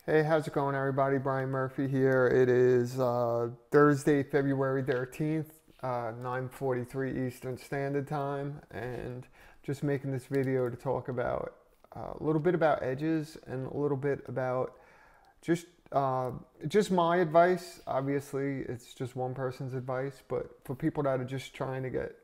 Hey, how's it going, everybody? Brian Murphy here. It is Thursday, February 13th, 9:43 Eastern Standard Time, and just making this video to talk about a little bit about edges and a little bit about just just my advice. Obviously, it's just one person's advice, but for people that are just trying to get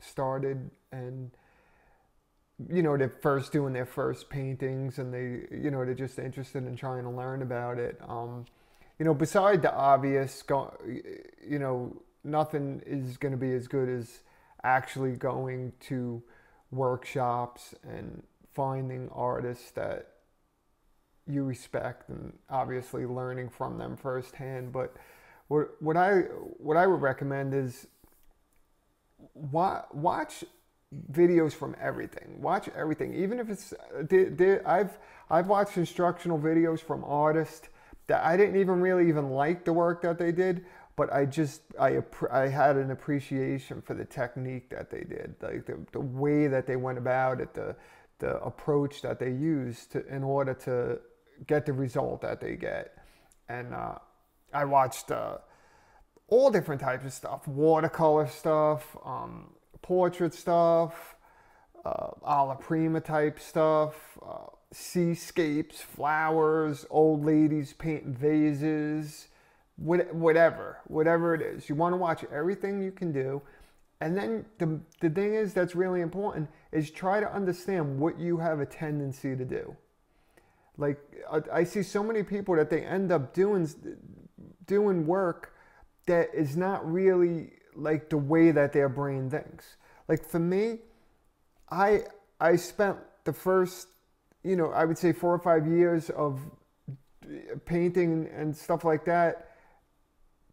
started and they're first doing their first paintings and they're just interested in trying to learn about it. Beside the obvious, nothing is going to be as good as actually going to workshops and finding artists that you respect and obviously learning from them firsthand. But what I would recommend is watch videos from everything. Watch everything, even if it's I've watched instructional videos from artists that I didn't even really even like the work that they did, but I had an appreciation for the technique that they did, like the way that they went about it, the approach that they used in order to get the result that they get. And I watched all different types of stuff, watercolor stuff, portrait stuff, alla prima type stuff, seascapes, flowers, old ladies painting vases, whatever it is. You want to watch everything you can do. And then the thing is that's really important is try to understand what you have a tendency to do. Like I see so many people that they end up doing work that is not really like the way that their brain thinks. Like for me, I spent the first, I would say 4 or 5 years of painting and stuff like that,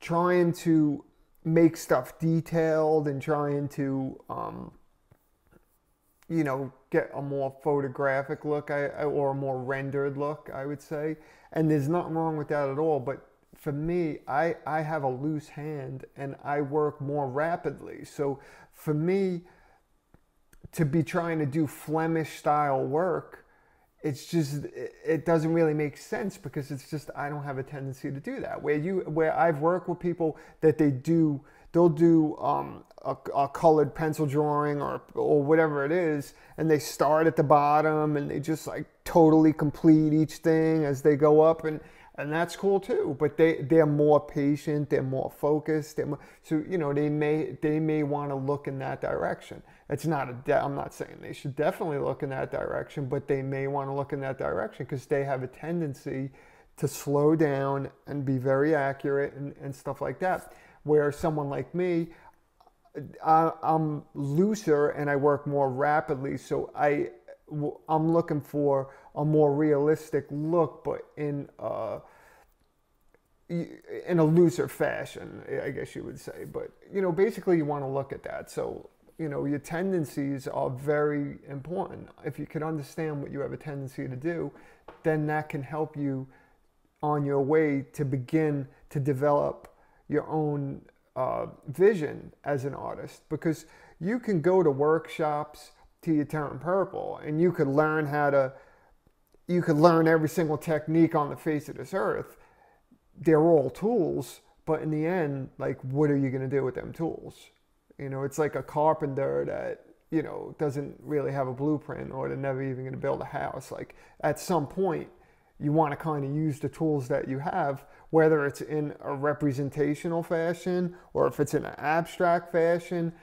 trying to make stuff detailed and trying to, get a more photographic look or a more rendered look, I would say. And there's nothing wrong with that at all. But for me, I have a loose hand and I work more rapidly. So for me to be trying to do Flemish style work, it doesn't really make sense because it's just I don't have a tendency to do that. Where I've worked with people that they'll do a colored pencil drawing or whatever it is, and they start at the bottom and they just like totally complete each thing as they go up, and that's cool too. But they're more patient, they're more focused, so they may want to look in that direction. It's not I'm not saying they should definitely look in that direction, but they may want to look in that direction because they have a tendency to slow down and be very accurate and stuff like that. Where someone like me, I'm looser and I work more rapidly, so I'm looking for a more realistic look, but in a looser fashion, I guess you would say. But basically, you want to look at that. So your tendencies are very important. If you can understand what you have a tendency to do, then that can help you on your way to begin to develop your own vision as an artist, because you can go to workshops till you turn purple and you could learn every single technique on the face of this earth. They're all tools, but in the end, like, what are you going to do with them tools? It's like a carpenter that doesn't really have a blueprint, or they're never even going to build a house. Like at some point you want to kind of use the tools that you have, whether it's in a representational fashion or if it's in an abstract fashion,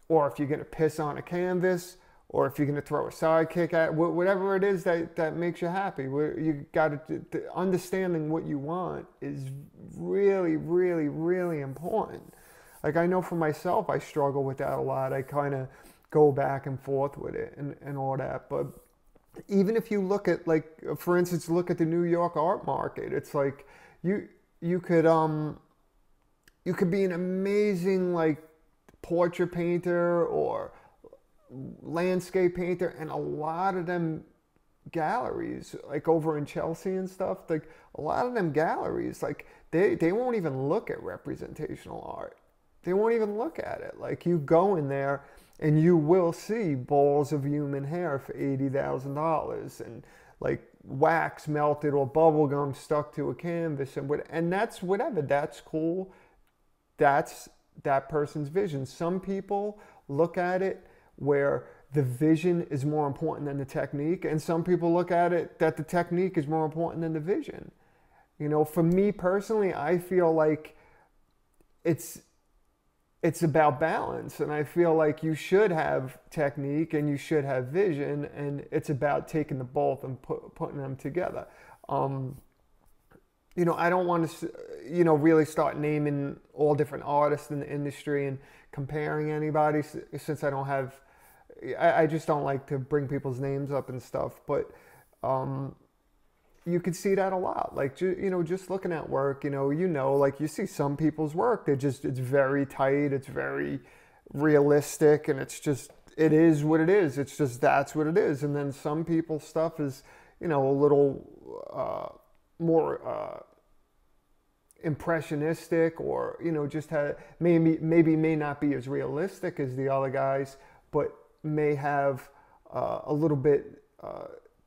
or if you're going to piss on a canvas, or if you're going to throw a sidekick at whatever it is that makes you happy. You got to understanding what you want is really, really, really important. Like I know for myself, I struggle with that a lot. I kind of go back and forth with it and all that. But even if you look at, like, for instance, look at the New York art market, it's like you could be an amazing like portrait painter or landscape painter, and a lot of them galleries, like over in Chelsea and stuff, like a lot of them galleries, like they won't even look at representational art. They won't even look at it. Like you go in there and you will see balls of human hair for $80,000 and like wax melted or bubble gum stuck to a canvas, and that's whatever. That's cool. That's that person's vision. Some people look at it where the vision is more important than the technique, and some people look at it that the technique is more important than the vision. You know, for me personally, I feel like it's about balance, and I feel like you should have technique and you should have vision, and it's about taking the both and putting them together. You know, I don't want to, you know, really start naming all different artists in the industry and comparing anybody, since I don't have, I just don't like to bring people's names up and stuff. But you could see that a lot. Like, you know, just looking at work, you know, like you see some people's work, it's very tight, it's very realistic, and it is what it is. It's just, that's what it is. And then some people's stuff is, you know, a little more impressionistic, or, you know, just may not be as realistic as the other guys, but may have a little bit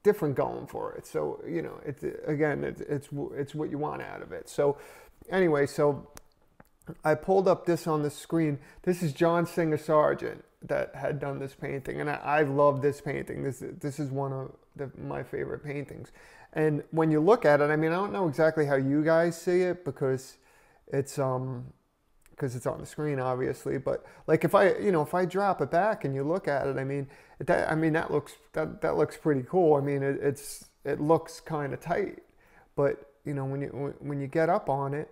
different going for it. So, you know, it's what you want out of it. So anyway, so I pulled up this on the screen. This is John Singer Sargent that had done this painting, and I love this painting. This is one of my favorite paintings. And when you look at it, I mean, I don't know exactly how you guys see it, because it's on the screen, obviously. But like, if I drop it back and you look at it, I mean, that looks pretty cool. I mean, it looks kind of tight, but you know, when you get up on it,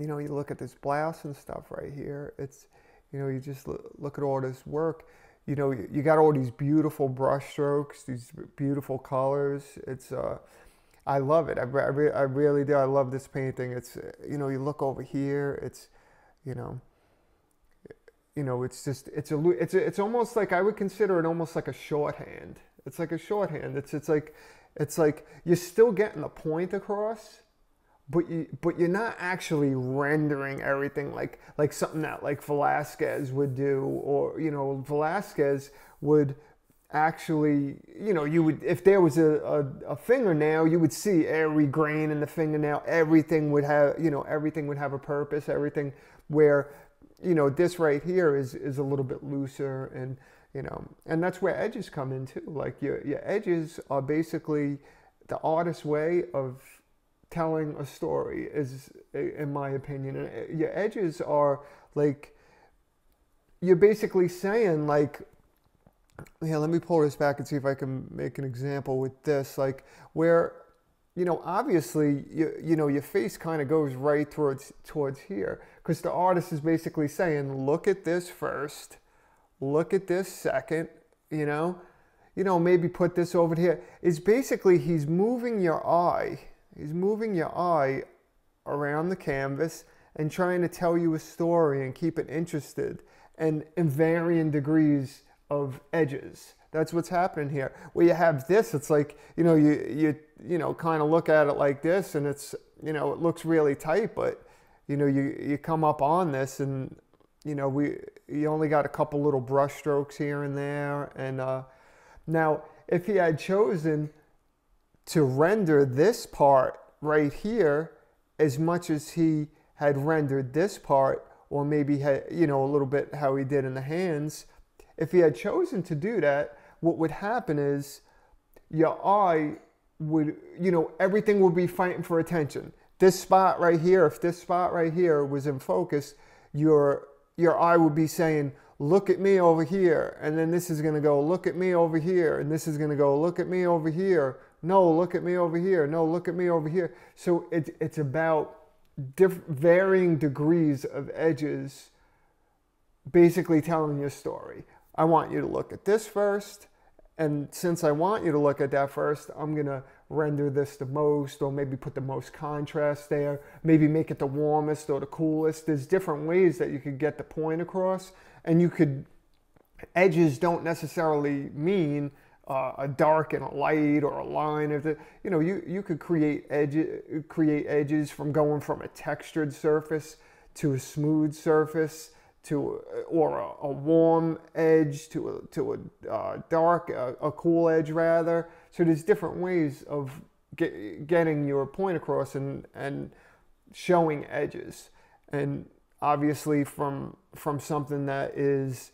you know, you look at this blouse and stuff right here. It's, you know, you just look at all this work. You know, you got all these beautiful brush strokes, these beautiful colors. It's, I love it. I really do. I love this painting. It's, you know, you look over here. It's, you know, it's just, it's almost like, I would consider it almost like a shorthand. It's like a shorthand. It's like you're still getting the point across, but you're not actually rendering everything like something that like Velasquez would do, or, you know, Velasquez would actually, you know, you would, if there was a fingernail, you would see every grain in the fingernail. Everything would have, you know, everything would have a purpose. Everything, where, you know, this right here is a little bit looser, and, you know, and that's where edges come in too. Like your edges are basically the artist's way of telling a story, is, in my opinion. And your edges are like, you're basically saying, like, yeah, let me pull this back and see if I can make an example with this, like, where, you know, obviously, you know, your face kind of goes right towards here, because the artist is basically saying, look at this first, look at this second, you know, maybe put this over here. It's basically, he's moving your eye. He's moving your eye around the canvas and trying to tell you a story and keep it interested, and in varying degrees of edges. That's what's happening here. Where you have this, it's like, you know, you kind of look at it like this, and it's, you know, it looks really tight, but, you know, you come up on this, and, you know, you only got a couple little brush strokes here and there. And now, if he had chosen to render this part right here as much as he had rendered this part, or maybe had, you know, a little bit how he did in the hands, if he had chosen to do that, what would happen is your eye would, you know, everything would be fighting for attention. This spot right here, if this spot right here was in focus, your eye would be saying, look at me over here. And then this is going to go, look at me over here. And this is going to go, look at me over here. No, look at me over here. No, look at me over here. So it's about varying degrees of edges, basically telling your story. I want you to look at this first, and since I want you to look at that first, I'm going to render this the most, or maybe put the most contrast there, maybe make it the warmest or the coolest. There's different ways that you could get the point across, and edges don't necessarily mean a dark and a light, or a line. You know, you could create edges from going from a textured surface to a smooth surface, or a warm edge to a dark, a cool edge rather. So there's different ways of getting your point across and showing edges. And obviously from something that is,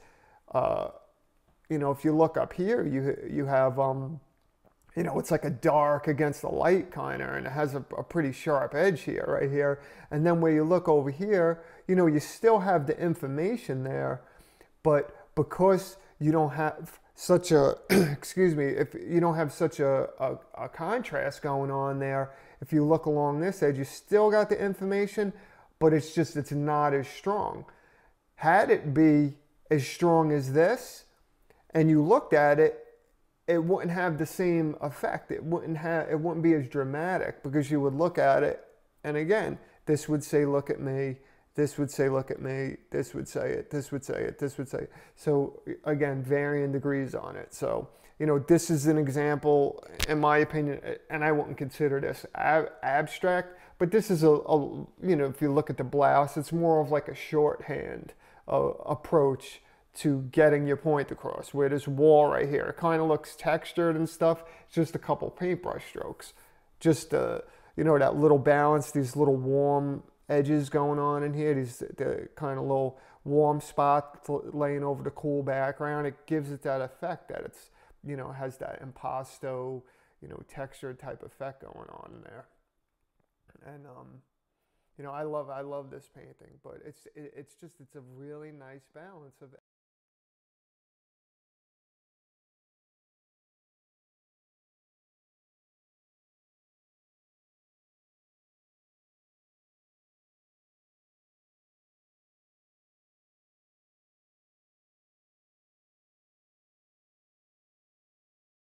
you know, if you look up here, you have, you know, it's like a dark against the light kind of, and it has a pretty sharp edge here, right here. And then where you look over here, you know, you still have the information there, but because you don't have such a, excuse me, if you don't have such a contrast going on there, if you look along this edge, you still got the information, but it's just, it's not as strong. Had it be as strong as this, and you looked at it, it wouldn't have the same effect. It wouldn't be as dramatic, because you would look at it, and again, this would say, look at me. This would say, look at me. This would say it. This would say it. This would say it. So again, varying degrees on it. So, you know, this is an example, in my opinion, and I wouldn't consider this abstract, but this is you know, if you look at the blouse, it's more of like a shorthand approach to getting your point across. Where this wall right here, it kind of looks textured and stuff. It's just a couple paintbrush strokes. Just, you know, that little balance, these little warm edges going on in here, the kind of little warm spot laying over the cool background. It gives it that effect that it's, you know, has that impasto, you know, texture type effect going on in there. And you know, I love this painting, but it's a really nice balance of